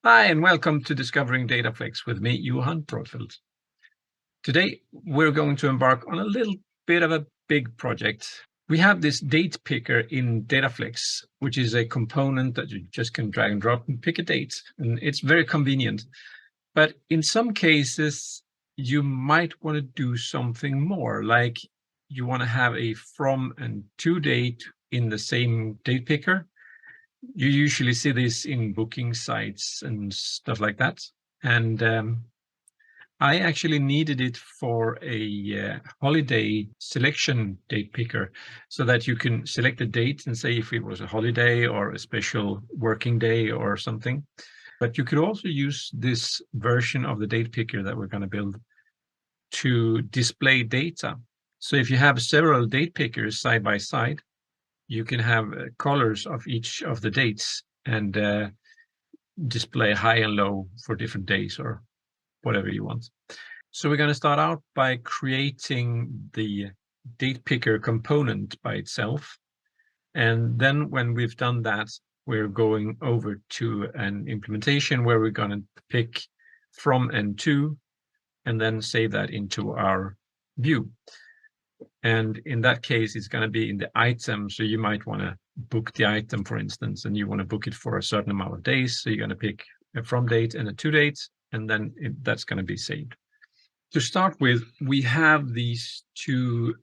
Hi, and welcome to Discovering DataFlex with me, Johan Brodfeldt. Today, we're going to embark on a little bit of a big project. We have this date picker in DataFlex, which is a component that you just can drag and drop and pick a date, and it's very convenient. But in some cases, you might want to do something more, like you want to have a from and to date in the same date picker. You usually see this in booking sites and stuff like that. And I actually needed it for a holiday selection date picker so that you can select a date and say if it was a holiday or a special working day or something. But you could also use this version of the date picker that we're going to build to display data. So if you have several date pickers side by side, you can have colors of each of the dates and display high and low for different days or whatever you want. So we're going to start out by creating the date picker component by itself. And then when we've done that, we're going over to an implementation where we're going to pick from and to, and then save that into our view. And in that case, it's going to be in the item. So you might want to book the item, for instance, and you want to book it for a certain amount of days. So you're going to pick a from date and a to date, and then that's going to be saved. To start with, we have these two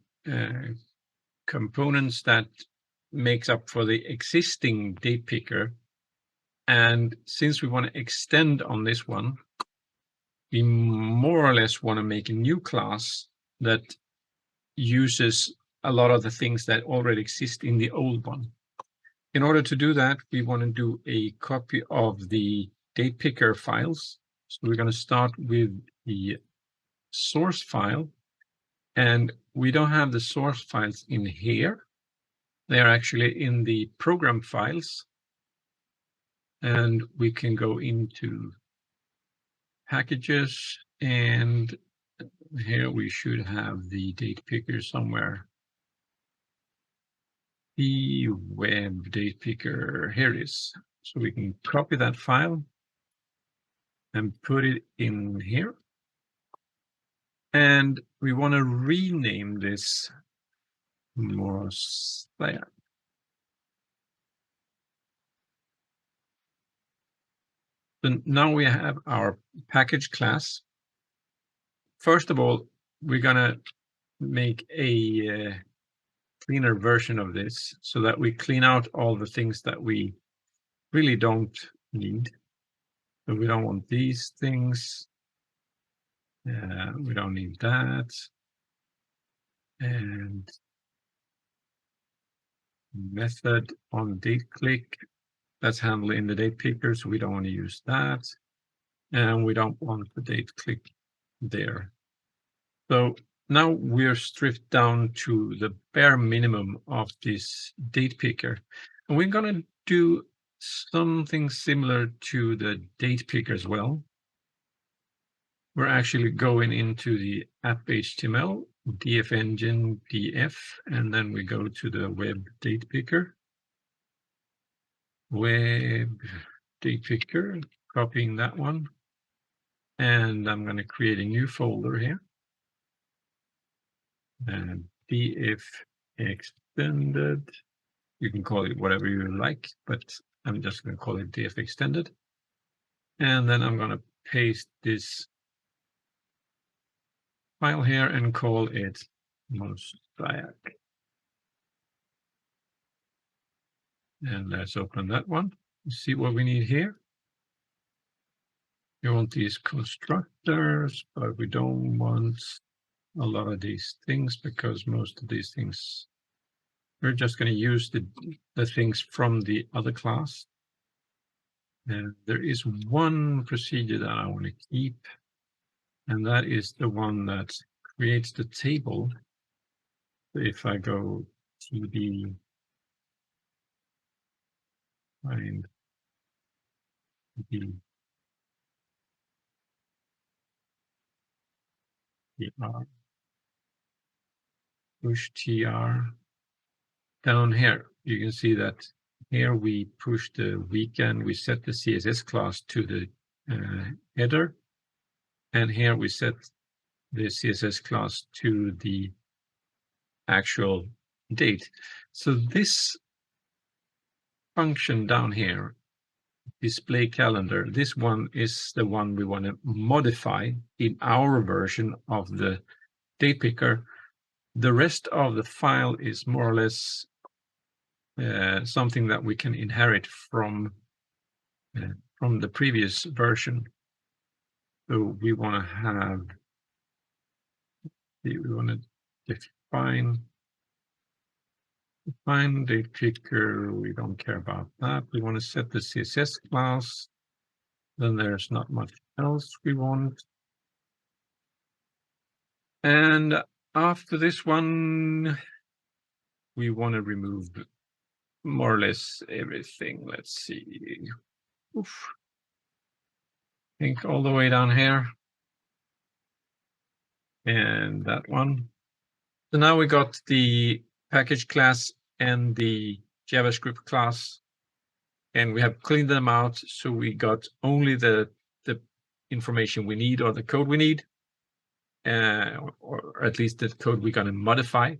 components that makes up for the existing date picker. And since we want to extend on this one, we more or less want to make a new class that uses a lot of the things that already exist in the old one. In order to do that, we want to do a copy of the date picker files. So we're going to start with the source file, and we don't have the source files in here. They are actually in the program files, and we can go into packages, and here we should have the date picker somewhere. The web date picker, here it is. So we can copy that file and put it in here. And we want to rename this Mosaic. So now we have our package class. First of all, we're going to make a cleaner version of this so that we clean out all the things that we really don't need. So we don't want these things. We don't need that. And method on date click, that's handled in the date picker, so we don't want to use that. And we don't want the date click there. So now we're stripped down to the bare minimum of this date picker. And we're going to do something similar to the date picker as well. We're actually going into the app HTML, df engine, df, and then we go to the web date picker. Web date picker, copying that one. And I'm going to create a new folder here. And df extended. You can call it whatever you like, but I'm just going to call it df extended. And then I'm going to paste this file here and call it Mosaic. And let's open that one. See what we need here. We want these constructors, but we don't want a lot of these things because most of these things, we're just going to use the things from the other class. And there is one procedure that I want to keep, and that is the one that creates the table. So if I go td find the tr push tr down here, you can see that here we push the weekend, we set the CSS class to the header, and here we set the CSS class to the actual date. So this function down here, display calendar, this one is the one we want to modify in our version of the Datepicker. The rest of the file is more or less something that we can inherit from the previous version. So we want to have, we want to define Datepicker. We don't care about that. We want to set the CSS class. Then there's not much else we want. And after this one, we want to remove more or less everything. Let's see. Oof. I think all the way down here. And that one. So now we got the package class and the JavaScript class, and we have cleaned them out. So we got only the information we need, or the code we need, or at least the code we're going to modify.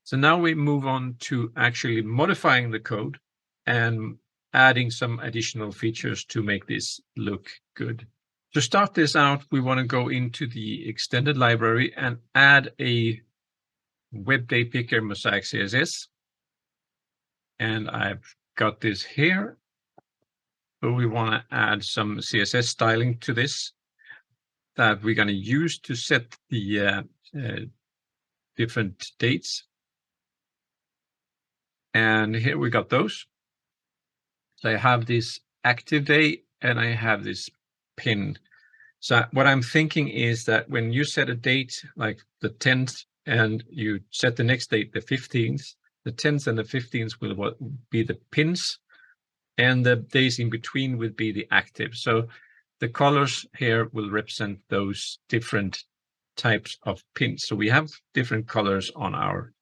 So now we move on to actually modifying the code and adding some additional features to make this look good. To start this out, we want to go into the extended library and add a cWebDatepicker Mosaic CSS. And I've got this here. So we want to add some CSS styling to this that we're going to use to set the different dates. And here we got those. So I have this active day and I have this pin. So what I'm thinking is that when you set a date like the 10th and you set the next date, the 15th, the 10th and the 15th will be the pins, and the days in between will be the active. So the colors here will represent those different types of pins. So we have different colors on our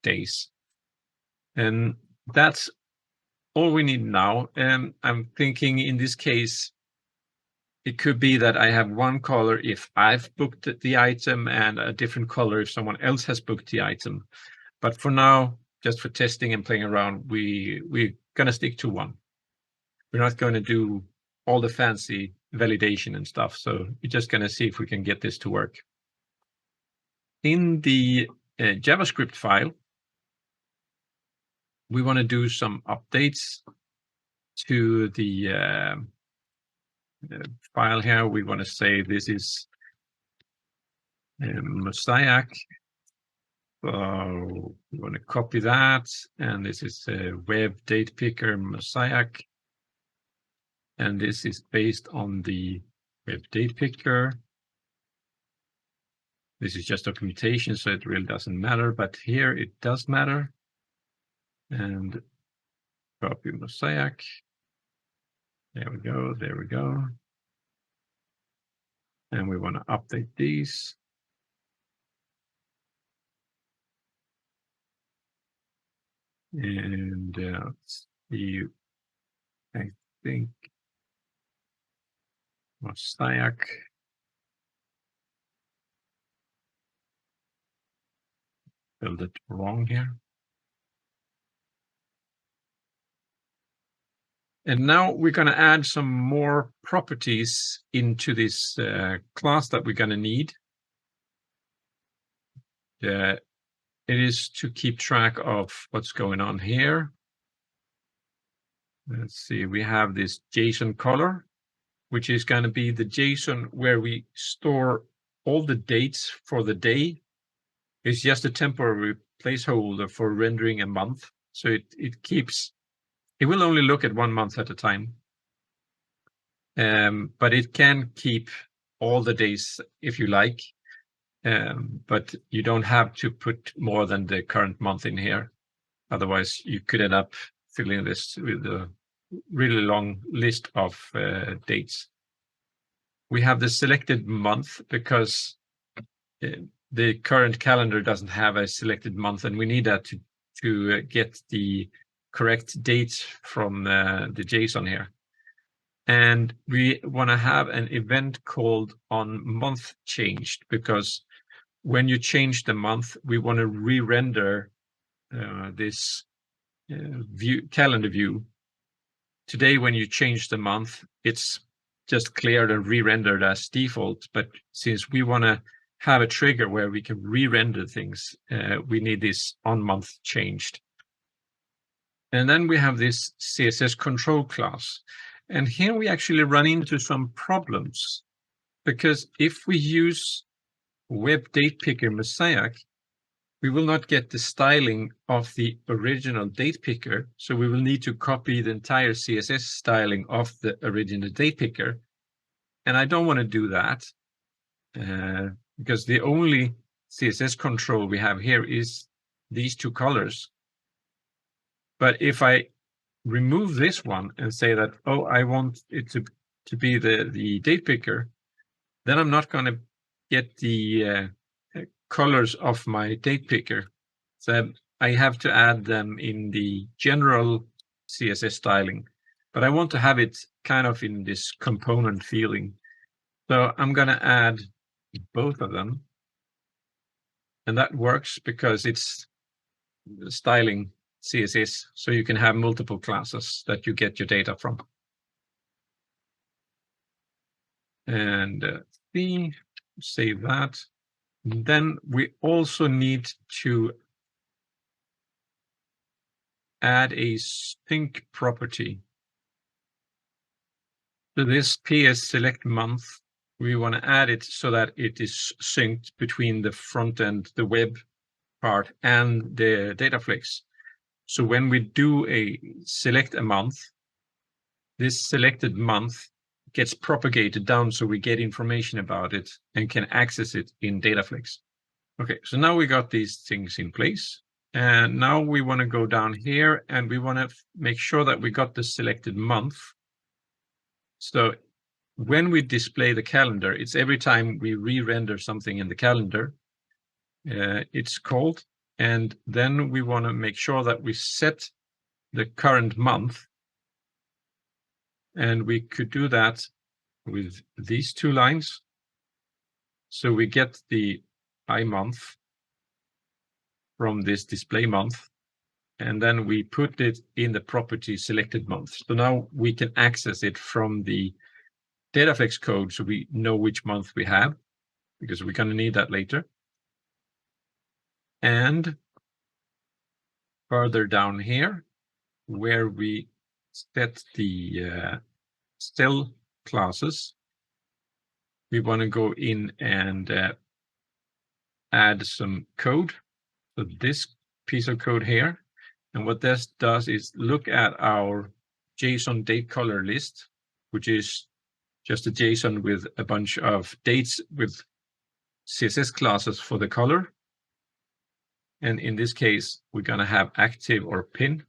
days. And that's all we need now. And I'm thinking in this case, it could be that I have one color if I've booked the item and a different color if someone else has booked the item. But for now, just for testing and playing around, we're going to stick to one. We're not going to do all the fancy validation and stuff. So we're just going to see if we can get this to work. In the JavaScript file, we want to do some updates to the file here. We want to say this is Mosaic. So we want to copy that. And this is cWebDatepicker Mosaic. And this is based on the cWebDatepicker. This is just documentation, so it really doesn't matter. But here it does matter. And copy Mosaic. There we go. There we go. And we want to update these. And let's see. I think Mosaic. Spelled it wrong here. And now we're going to add some more properties into this class that we're going to need. It is to keep track of what's going on here. Let's see, we have this JSON color, which is going to be the JSON where we store all the dates for the day. It's just a temporary placeholder for rendering a month. So it will only look at 1 month at a time. But it can keep all the days if you like. But you don't have to put more than the current month in here. Otherwise, you could end up filling this with a really long list of dates. We have the selected month because the current calendar doesn't have a selected month, and we need that to get the correct date from the JSON here. And we want to have an event called on month changed, because when you change the month, we want to re-render this calendar view. Today, when you change the month, it's just cleared and re-rendered as default. But since we want to have a trigger where we can re-render things, we need this on month changed. And then we have this CSS control class. And here we actually run into some problems, because if we use cWebDatepicker Mosaic, we will not get the styling of the original Datepicker. So we will need to copy the entire CSS styling of the original Datepicker. And I don't want to do that because the only CSS control we have here is these two colors. But if I remove this one and say that, oh, I want it to be the Datepicker, then I'm not going to get the colors of my Datepicker. So I have to add them in the general CSS styling, but I want to have it kind of in this component feeling. So I'm going to add both of them. And that works because it's styling CSS, so you can have multiple classes that you get your data from. And save that. And then we also need to add a sync property. So this PS select month, we want to add it so that it is synced between the front end, the web part, and the DataFlex. So when we do a select a month, this selected month gets propagated down so we get information about it and can access it in DataFlex. Okay, so now we got these things in place. And now we want to go down here and we want to make sure that we got the selected month. So when we display the calendar, it's every time we re-render something in the calendar, it's called. And then we want to make sure that we set the current month. And we could do that with these two lines. So we get the I month from this display month, and then we put it in the property selected month. So now we can access it from the DataFlex code, so we know which month we have, because we're going to need that later. And further down here, where we set the cell classes, we want to go in and add some code. So this piece of code here, and what this does is look at our JSON date color list, which is just a JSON with a bunch of dates with CSS classes for the color. And in this case, we're going to have active or pin.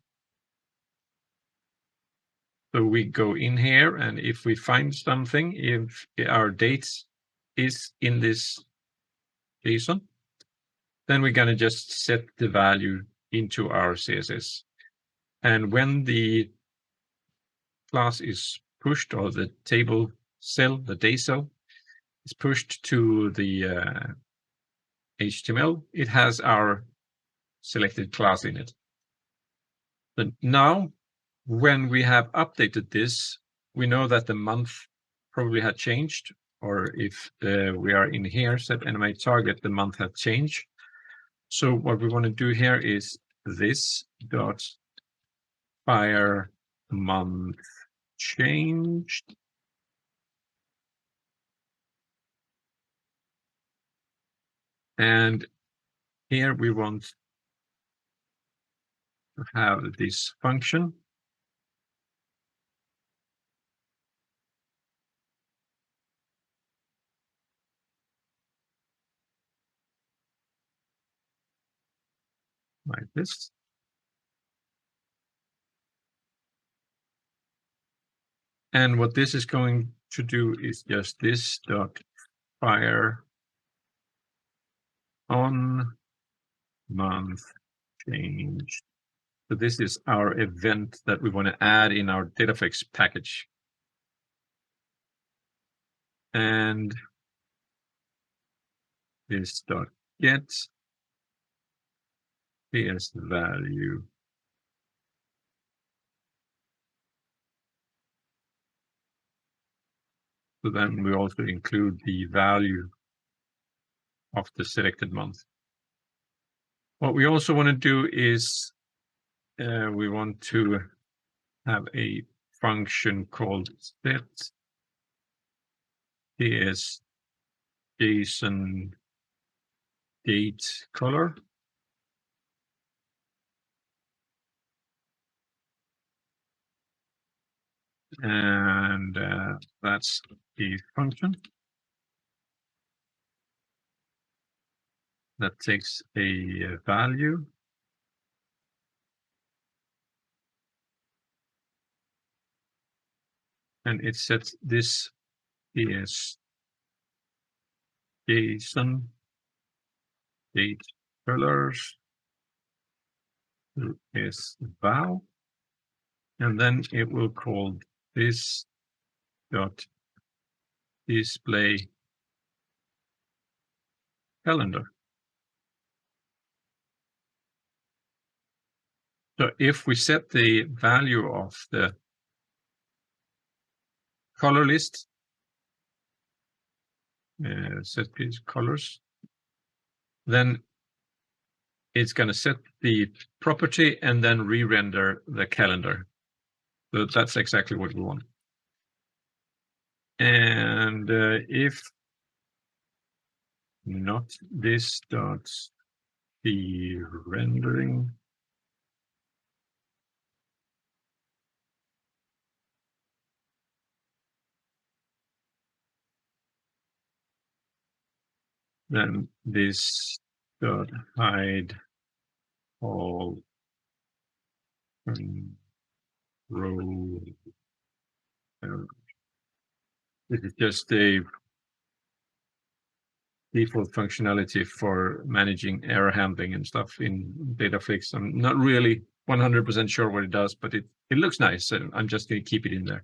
So we go in here, and if we find something, if our dates is in this JSON, then we're going to just set the value into our CSS. And when the class is pushed, or the table cell, the day cell, is pushed to the HTML, it has our selected class in it. But now, when we have updated this, we know that the month probably had changed, or if we are in here, set animate target, the month had changed. So what we want to do here is this dot fire month changed. And here we want to have this function. Like this. And what this is going to do is just this dot fire on month changed. So this is our event that we want to add in our DataFlex package. And this dot get PS value. So then we also include the value of the selected month. What we also want to do is we want to have a function called set PS JSON date color. And that's the function that takes a value and it sets this PS JSON date colors is val, and then it will call this dot display calendar. So if we set the value of the color list, set these colors, then it's going to set the property and then re-render the calendar. So that's exactly what we want. And if not this dot the rendering, then this dot hide all row. This is just a default functionality for managing error handling and stuff in DataFlex. I'm not really 100% sure what it does, but it looks nice. So I'm just going to keep it in there.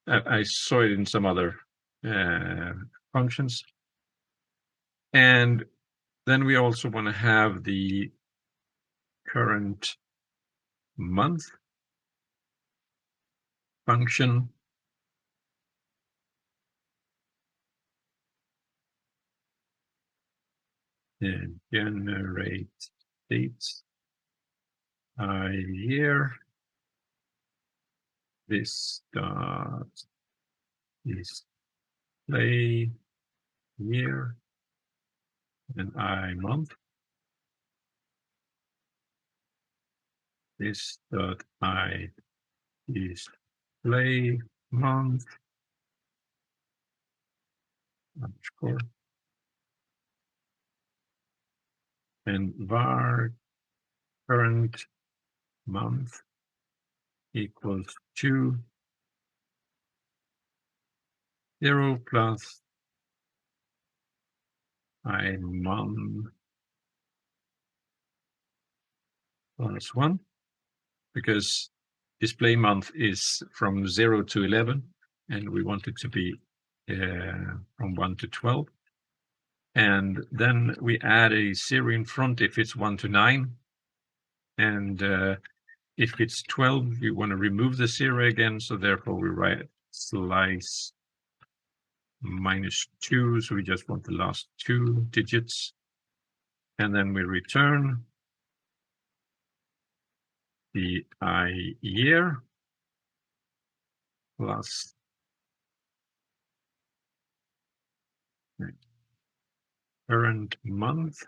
I saw it in some other functions. And then we also want to have the current month function. And generate dates year. This dot display year and month. This dot display month underscore and var current month equals 0 plus month plus 1, because display month is from 0 to 11 and we want it to be from 1 to 12. And then we add a 0 in front if it's 1 to 9. And if it's 12, we want to remove the 0 again. So therefore we write slice -2. So we just want the last 2 digits. And then we return the year plus current month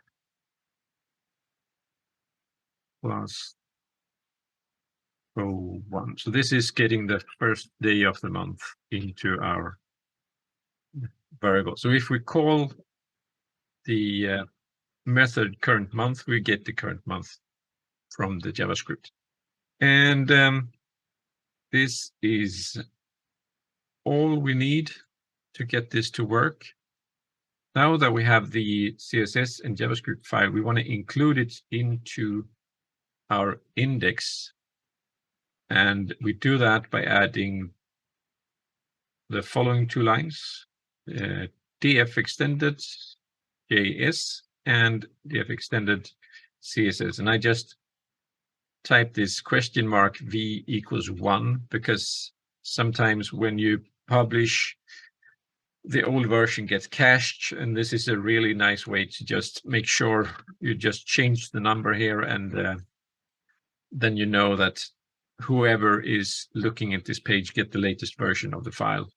plus 1. So this is getting the first day of the month into our variable. So if we call the method current month, we get the current month from the JavaScript. And this is all we need to get this to work. Now that we have the CSS and JavaScript file, we want to include it into our index, and we do that by adding the following two lines, df extended JS and df extended CSS. And I just type this question mark v equals 1 because sometimes when you publish, the old version gets cached, and this is a really nice way to just make sure you just change the number here, and then you know that whoever is looking at this page get the latest version of the file.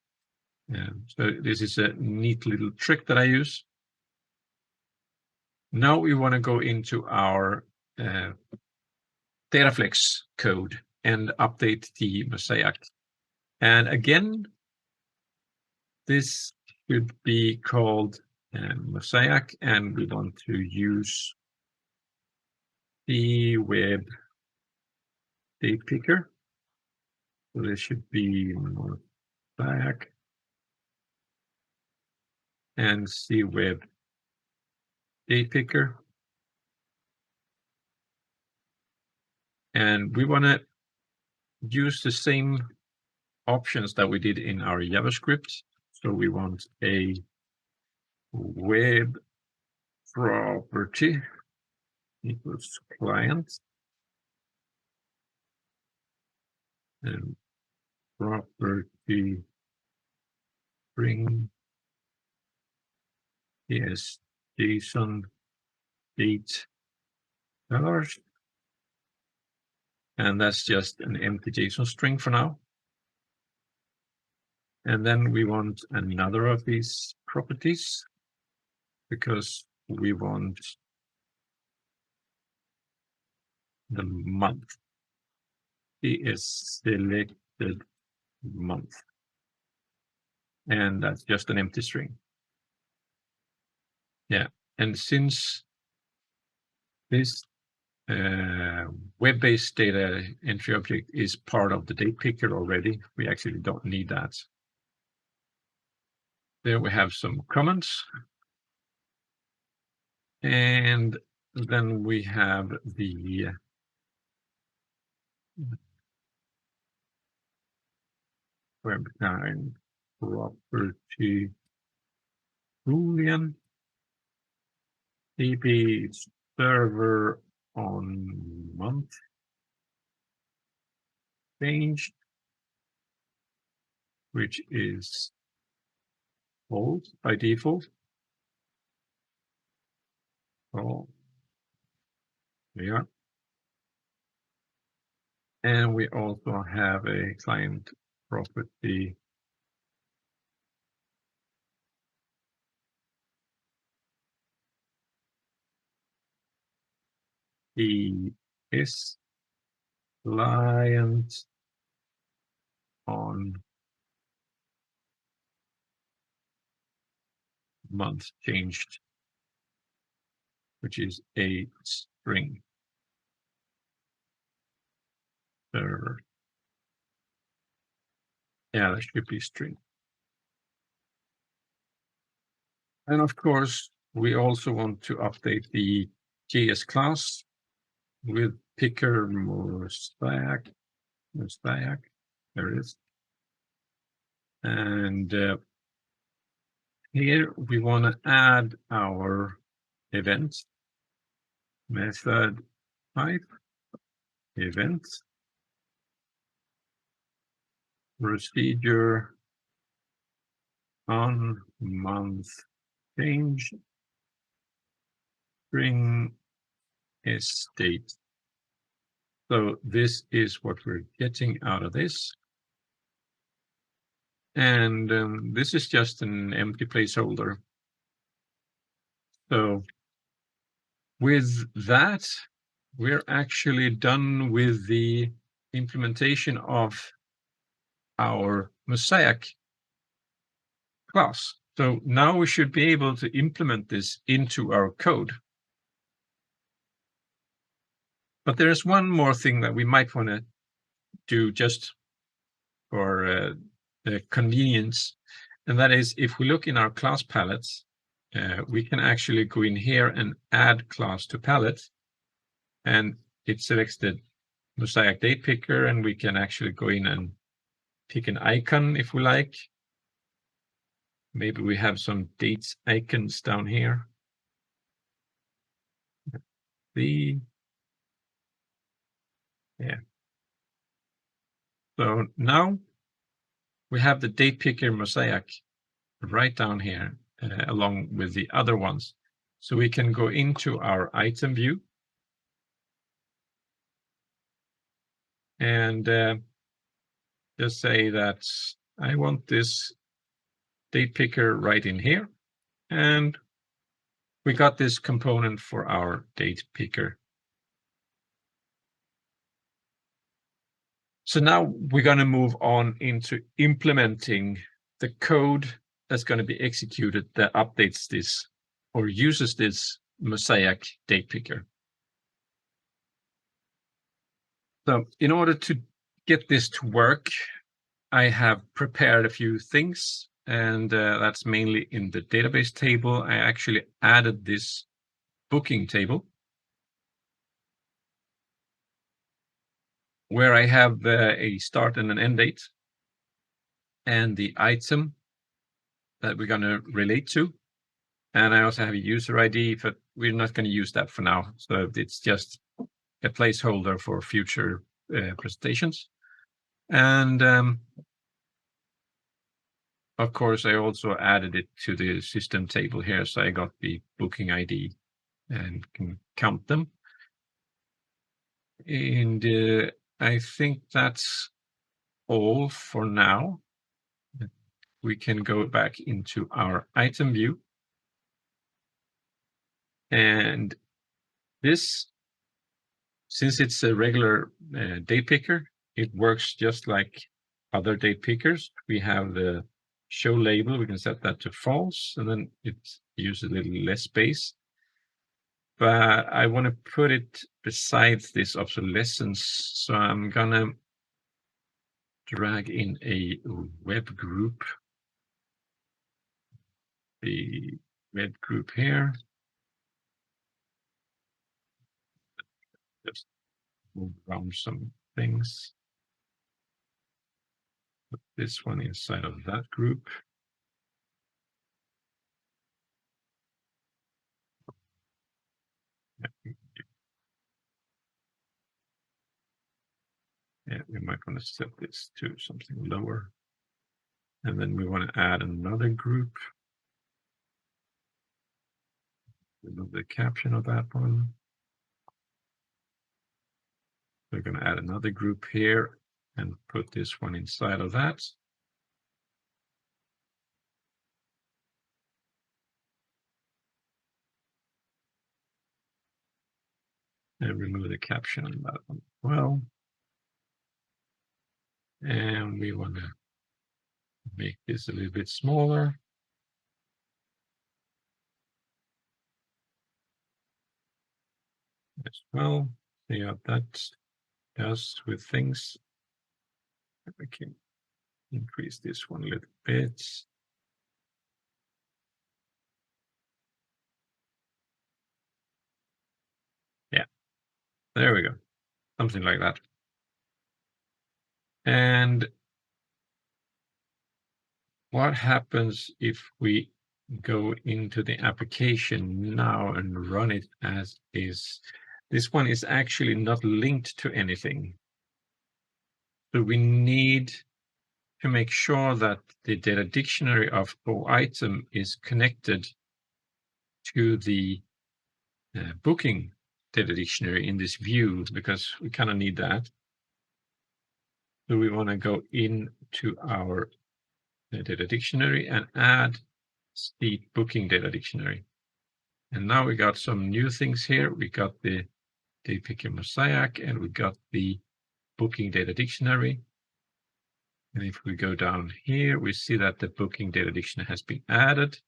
So this is a neat little trick that I use. Now we want to go into our DataFlex code and update the Mosaic. And again, this should be called Mosaic, and we want to use the cWebDatepicker. So this should be Mosaic and cWebDatepicker. And we want to use the same options that we did in our JavaScript. So we want a web property equals client, and property string is JSON date colors, and that's just an empty JSON string for now. And then we want another of these properties because we want the month. It is selected month, and that's just an empty string. Yeah, and since this web-based data entry object is part of the Datepicker already, we actually don't need that. There we have some comments, and then we have the web kind property boolean DB server on month changed, which is false by default. Oh, yeah. And we also have a client property is client on month changed, which is a string server. Yeah, that should be string. And of course, we also want to update the JS class with picker Mosaic. There it is. And here we want to add our event method type event procedure on month change string is date. So this is what we're getting out of this. And this is just an empty placeholder. So with that, we're actually done with the implementation of our Mosaic class. So now we should be able to implement this into our code. But there's one more thing that we might want to do just for the convenience, and that is if we look in our class palettes, we can actually go in here and add class to palette. And it selects the Mosaic Datepicker, and we can actually go in and pick an icon if we like. Maybe we have some dates icons down here. Yeah. So now we have the Datepicker Mosaic right down here, along with the other ones. So we can go into our item view and just say that I want this Datepicker right in here. And we got this component for our Datepicker. So now we're going to move on into implementing the code that's going to be executed that updates this or uses this Mosaic Datepicker. So in order to get this to work, I have prepared a few things, and that's mainly in the database table. I actually added this booking table where I have a start and an end date and the item that we're going to relate to. And I also have a user ID, but we're not going to use that for now. So it's just a placeholder for future presentations. And of course, I also added it to the system table here. So I got the booking ID and can count them. And I think that's all for now. We can go back into our item view. And this, since it's a regular date picker, it works just like other date pickers. We have the show label. We can set that to false, and then it uses a little less space. But I want to put it besides this obsolescence. So I'm gonna drag in a web group, the web group here. Just move around some things. Put this one inside of that group. Yeah, we might want to set this to something lower. And then we want to add another group. Remove the caption of that one. We're going to add another group here and put this one inside of that. And remove the caption on that one as well. And we want to make this a little bit smaller. As well. See how that does with things. We can increase this one a little bit. Yeah, there we go. Something like that. And what happens if we go into the application now and run it as is? This one is actually not linked to anything. So we need to make sure that the data dictionary of OItem is connected to the booking data dictionary in this view, because we kind of need that. So we want to go into our data dictionary and add the booking data dictionary. And now we got some new things here. We got the Datepicker Mosaic, and we got the booking data dictionary. And if we go down here, we see that the booking data dictionary has been added.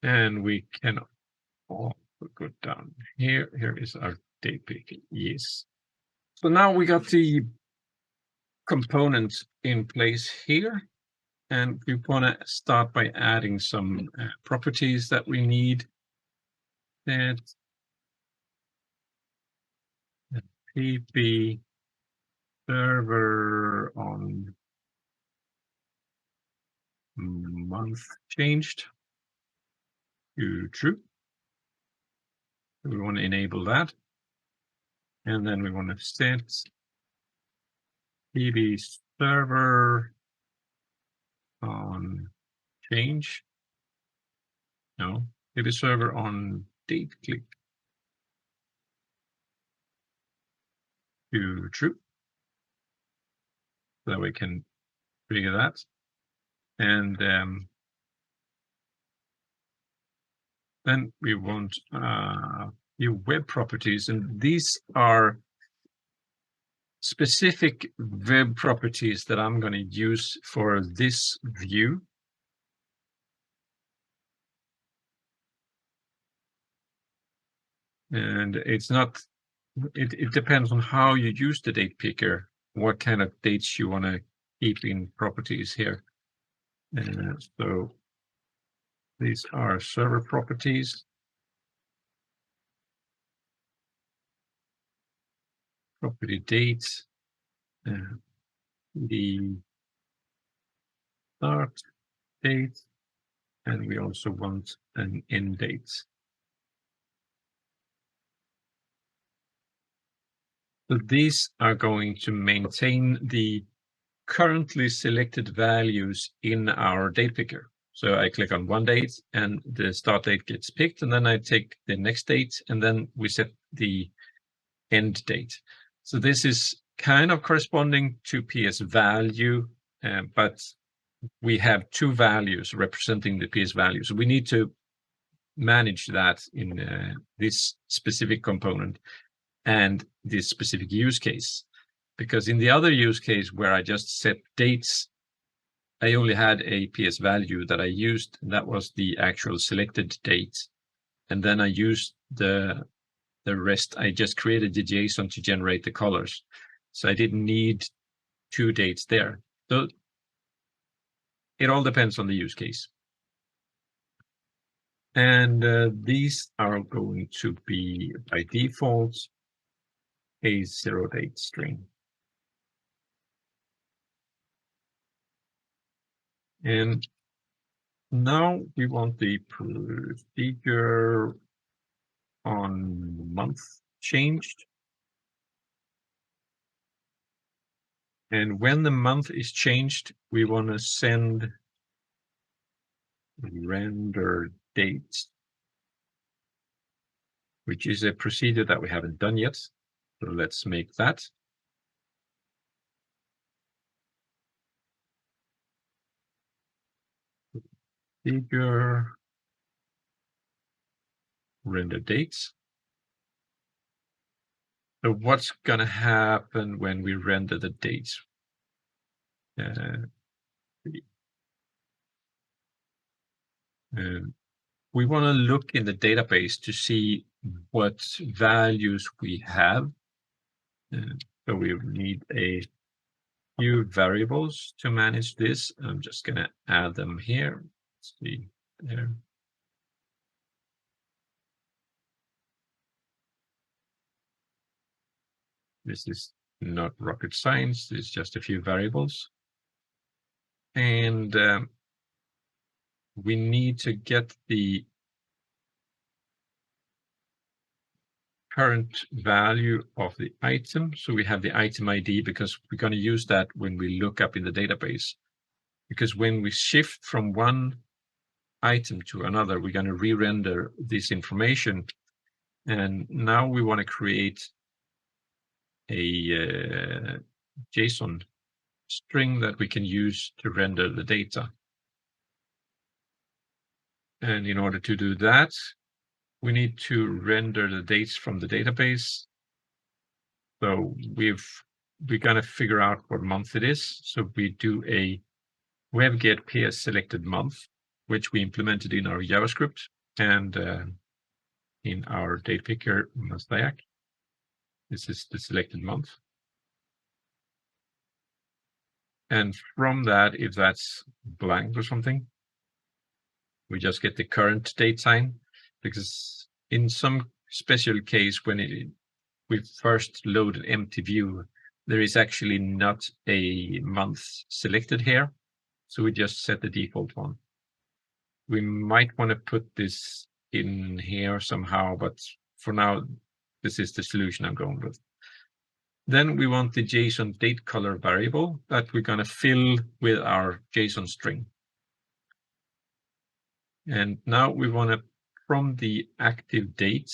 And we can also go down here. Here is our Datepicker. Yes. So now we got the components in place here. And we want to start by adding some properties that we need. And PP server on month changed to true. We want to enable that. And then we want to set PP server on change. No, PP server on date click to true. So that we can trigger that. And then we want new web properties, and these are specific web properties that I'm going to use for this view. And it's not, it depends on how you use the date picker, what kind of dates you want to keep in properties here. So these are server properties. Property dates, the start date, and we also want an end date. So these are going to maintain the currently selected values in our date picker. So I click on one date and the start date gets picked, and then I take the next date and then we set the end date. So this is kind of corresponding to PS value, but we have two values representing the PS value. So we need to manage that in this specific component and this specific use case. Because in the other use case where I just set dates, I only had a PS value that I used, and that was the actual selected date. And then I used the rest. I just created the JSON to generate the colors. So I didn't need two dates there. So it all depends on the use case. And these are going to be by default a 0-date string. And now we want the procedure on month changed. And when the month is changed, we want to send render date, which is a procedure that we haven't done yet. So let's make that. Procedure render dates. So what's going to happen when we render the dates? We want to look in the database to see what values we have. So we need a few variables to manage this. I'm just going to add them here. Let's see there. This is not rocket science. It's just a few variables. And we need to get the current value of the item. So we have the item ID because we're going to use that when we look up in the database. Because when we shift from one item to another, we're going to re-render this information. And now we want to create a JSON string that we can use to render the data. And in order to do that, we need to render the dates from the database. So we're going to figure out what month it is. So we do a webget PS selected month, which we implemented in our JavaScript and in our Datepicker Mosaic. This is the selected month. And from that, if that's blank or something, we just get the current date sign, because in some special case, when we first load an empty view, there is actually not a month selected here. So we just set the default one. We might want to put this in here somehow, but for now, this is the solution I'm going with. Then we want the JSON date color variable that we're going to fill with our JSON string. And now we want to, from the active date,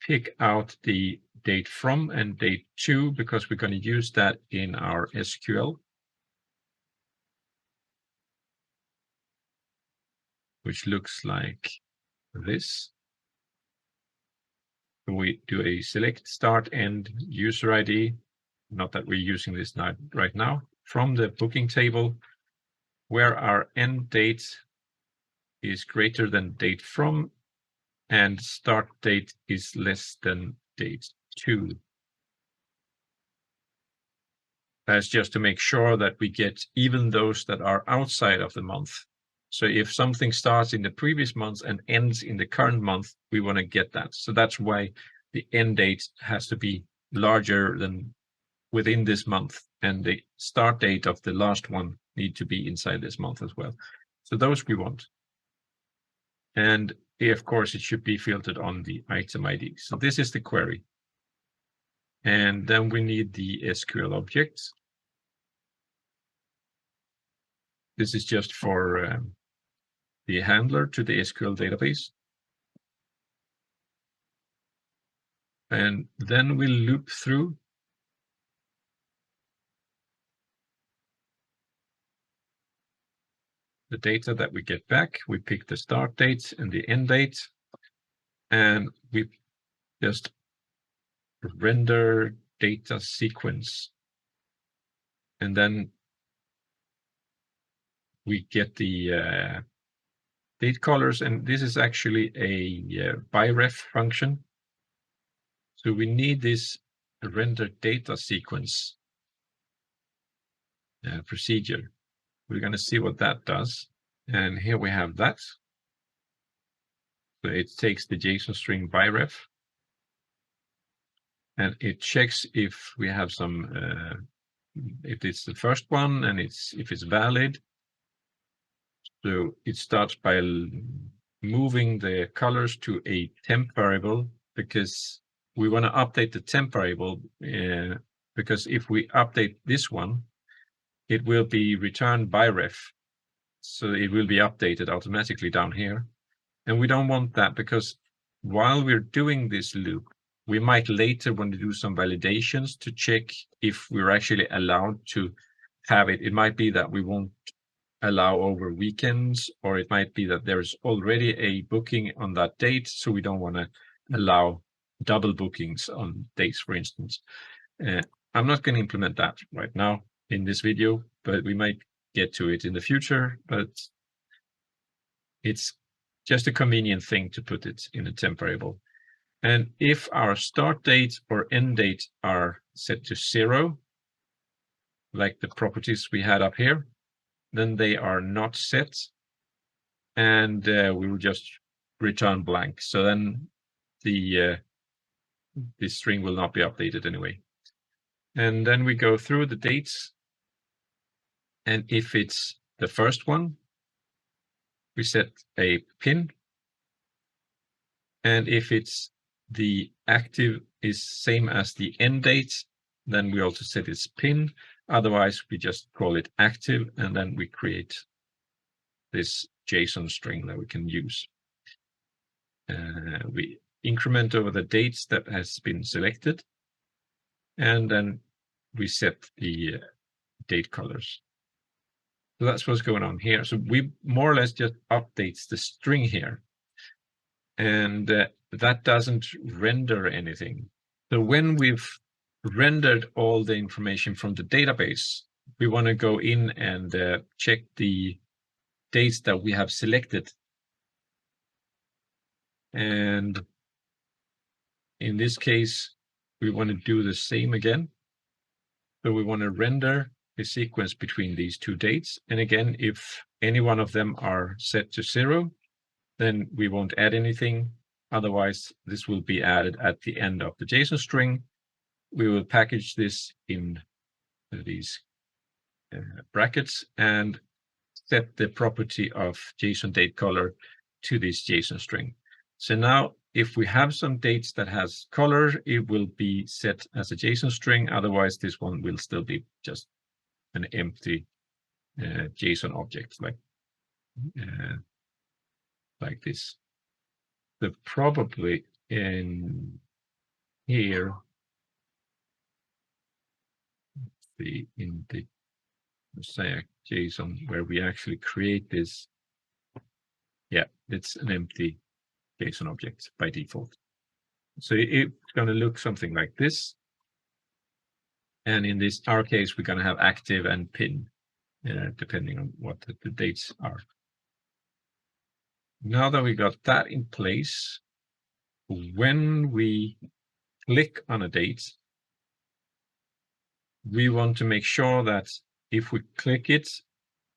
pick out the date from and date to, because we're going to use that in our SQL, which looks like this. We do a select start end user ID, not that we're using this right now, from the booking table, where our end date is greater than date from and start date is less than date to. That's just to make sure that we get even those that are outside of the month. So if something starts in the previous month and ends in the current month, we want to get that. So that's why the end date has to be larger than within this month, and the start date of the last one need to be inside this month as well. So those we want. And of course, it should be filtered on the item ID. So this is the query. And then we need the SQL objects. This is just for the handler to the SQL database. And then we loop through the data that we get back. We pick the start date and the end date, and we just render data sequence. And then we get the date colors, and this is actually a byref function. So we need this render data sequence procedure. We're going to see what that does. And here we have that. So it takes the JSON string byref, and it checks if we have some, if it's the first one and if it's valid. So it starts by moving the colors to a temp variable, because we want to update the temp variable, because if we update this one, it will be returned byref. So it will be updated automatically down here. And we don't want that, because while we're doing this loop, we might later want to do some validations to check if we're actually allowed to have it. It might be that we won't allow over weekends, or it might be that there's already a booking on that date, so we don't want to allow double bookings on dates, for instance. I'm not going to implement that right now in this video, but we might get to it in the future. But it's just a convenient thing to put it in a temp variable. And if our start date or end date are set to 0, like the properties we had up here, then they are not set, and we will just return blank. So then the string will not be updated anyway. And then we go through the dates, and if it's the first one, we set a pin, and if it's the active is same as the end date, then we also set its pin. Otherwise, we just call it active, and then we create this JSON string that we can use. We increment over the dates that has been selected, and then we set the date colors. So that's what's going on here. So we more or less just updates the string here, and that doesn't render anything. So when we've rendered all the information from the database, we want to go in and check the dates that we have selected. And in this case, we want to do the same again. So we want to render the sequence between these two dates. And again, if any one of them are set to 0, then we won't add anything. Otherwise, this will be added at the end of the JSON string. We will package this in these brackets and set the property of JSON date color to this JSON string. So now if we have some dates that has color, it will be set as a JSON string. Otherwise, this one will still be just an empty JSON object like this. So probably in here, in the Mosaic JSON where we actually create this, yeah, it's an empty JSON object by default. So it's going to look something like this. And in our case, we're going to have active and pin, depending on what the dates are. Now that we got that in place, when we click on a date, we want to make sure that if we click it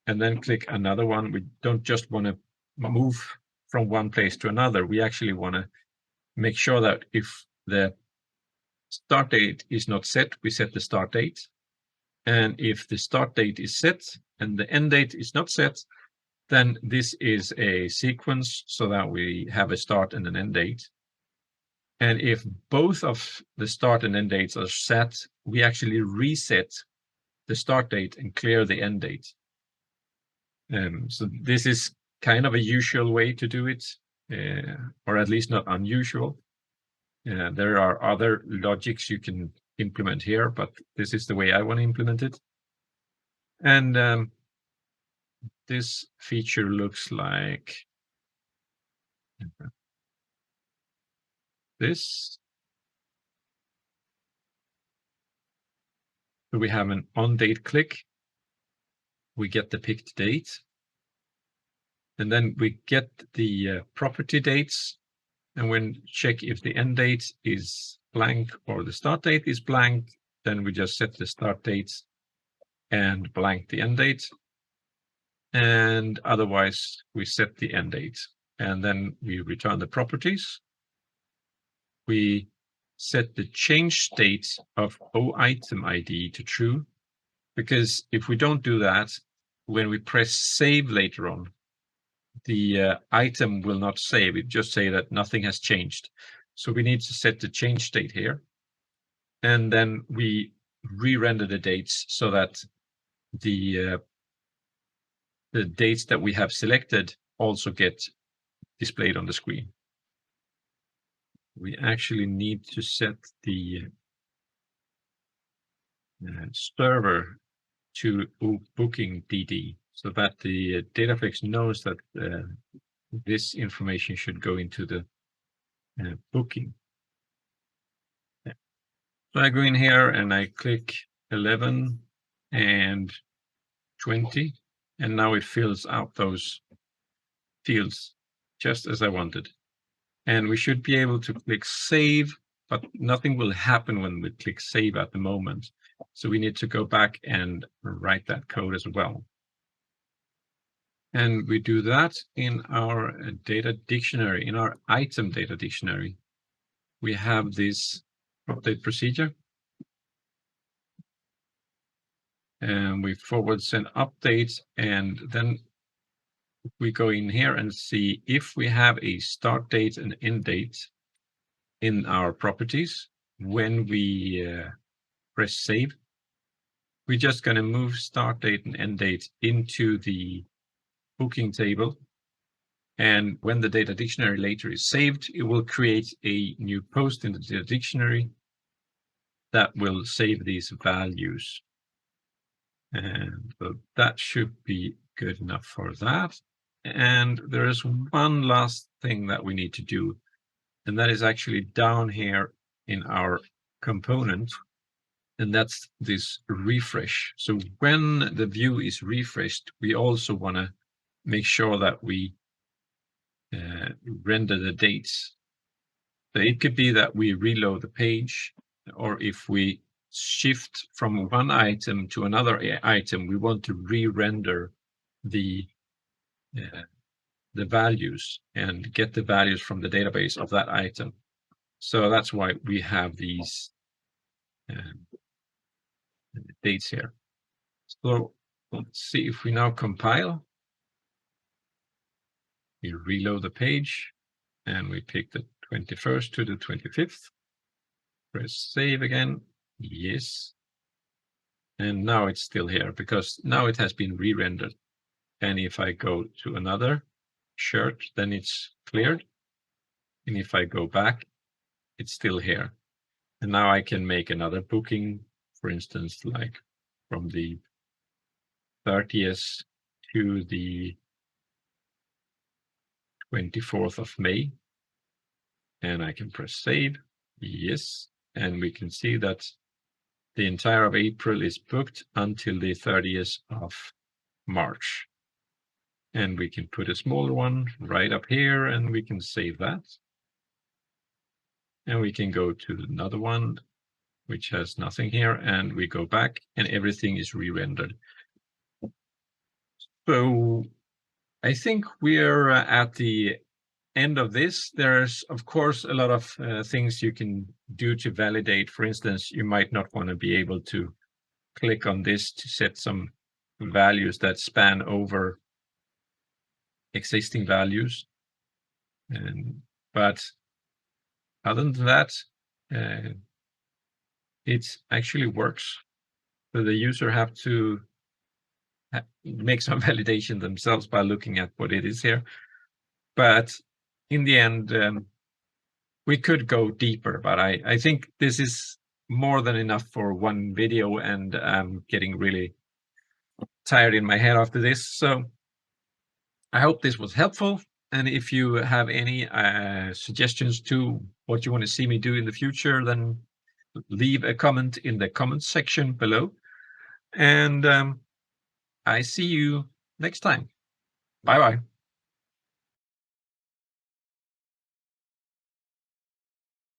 and then click another one, we don't just want to move from one place to another. We actually want to make sure that if the start date is not set, we set the start date. And if the start date is set and the end date is not set, then this is a sequence so that we have a start and an end date. And if both of the start and end dates are set, we actually reset the start date and clear the end date. So this is kind of a usual way to do it, or at least not unusual. There are other logics you can implement here, but this is the way I want to implement it. And this feature looks like this. So we have an on date click. We get the picked date. And then we get the property dates. And when check if the end date is blank or the start date is blank, then we just set the start dates and blank the end date. And otherwise, we set the end date. And then we return the properties. We set the change state of OItem ID to true, because if we don't do that, when we press save later on, the item will not save. It just say that nothing has changed. So we need to set the change state here. And then we re-render the dates so that the dates that we have selected also get displayed on the screen. We actually need to set the server to booking DD so that the DataFlex knows that this information should go into the booking. Yeah. So I go in here and I click 11 and 20, and now it fills out those fields just as I wanted. And we should be able to click save, but nothing will happen when we click save at the moment. So we need to go back and write that code as well. And we do that in our data dictionary, in our item data dictionary. We have this update procedure. And we forward send updates, and then we go in here and see if we have a start date and end date in our properties. When we press save, we're just going to move start date and end date into the booking table. And when the data dictionary later is saved, it will create a new post in the data dictionary that will save these values. And so that should be good enough for that. And there is one last thing that we need to do, and that is actually down here in our component, and that's this refresh. So when the view is refreshed, we also want to make sure that we render the dates. So it could be that we reload the page, or if we shift from one item to another item, we want to re-render the the values and get the values from the database of that item. So that's why we have these dates here. So let's see if we now compile. We reload the page and we pick the 21st to the 25th. Press save again. Yes. And now it's still here because now it has been re-rendered. And if I go to another shirt, then it's cleared. And if I go back, it's still here. And now I can make another booking, for instance, like from the 30th to the 24th of May. And I can press save. Yes. And we can see that the entire of April is booked until the 30th of March. And we can put a smaller one right up here and we can save that. And we can go to another one, which has nothing here, and we go back and everything is re-rendered. So I think we're at the end of this. There's, of course, a lot of things you can do to validate. For instance, you might not want to be able to click on this to set some values that span over existing values. But other than that, it actually works. So the user have to make some validation themselves by looking at what it is here. But in the end, we could go deeper, but I think this is more than enough for one video, and I'm getting really tired in my head after this. So I hope this was helpful. And if you have any suggestions to what you want to see me do in the future, then leave a comment in the comments section below. And I see you next time. Bye-bye.